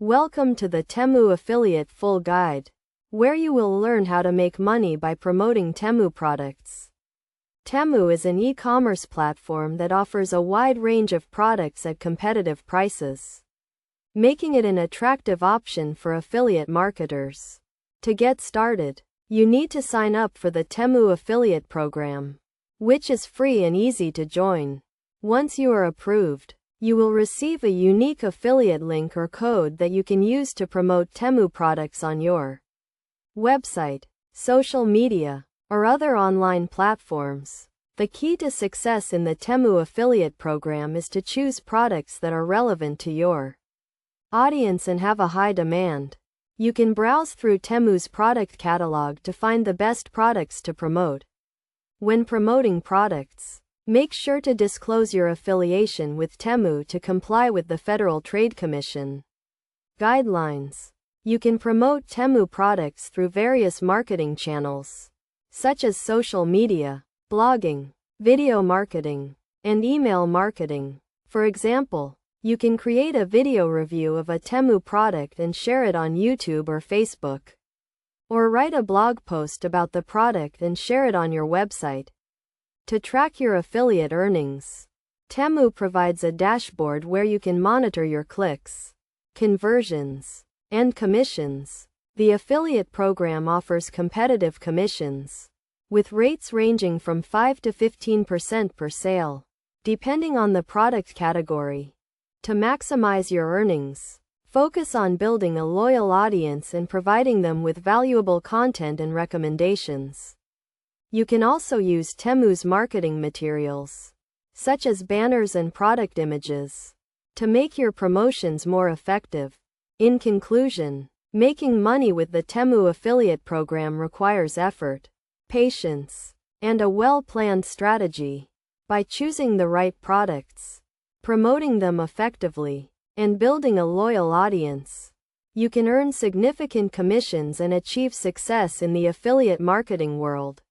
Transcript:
Welcome to the Temu Affiliate Full Guide, where you will learn how to make money by promoting Temu products. Temu is an e-commerce platform that offers a wide range of products at competitive prices, making it an attractive option for affiliate marketers. To get started, you need to sign up for the Temu Affiliate Program, which is free and easy to join. Once you are approved, you will receive a unique affiliate link or code that you can use to promote Temu products on your website, social media, or other online platforms. The key to success in the Temu affiliate program is to choose products that are relevant to your audience and have a high demand. You can browse through Temu's product catalog to find the best products to promote. When promoting products, make sure to disclose your affiliation with Temu to comply with the Federal Trade Commission guidelines. You can promote Temu products through various marketing channels, such as social media, blogging, video marketing, and email marketing. For example, you can create a video review of a Temu product and share it on YouTube or Facebook, or write a blog post about the product and share it on your website. To track your affiliate earnings, Temu provides a dashboard where you can monitor your clicks, conversions, and commissions. The affiliate program offers competitive commissions, with rates ranging from 5 to 15% per sale, depending on the product category. To maximize your earnings, focus on building a loyal audience and providing them with valuable content and recommendations. You can also use Temu's marketing materials, such as banners and product images, to make your promotions more effective. In conclusion, making money with the Temu affiliate program requires effort, patience, and a well-planned strategy. By choosing the right products, promoting them effectively, and building a loyal audience, you can earn significant commissions and achieve success in the affiliate marketing world.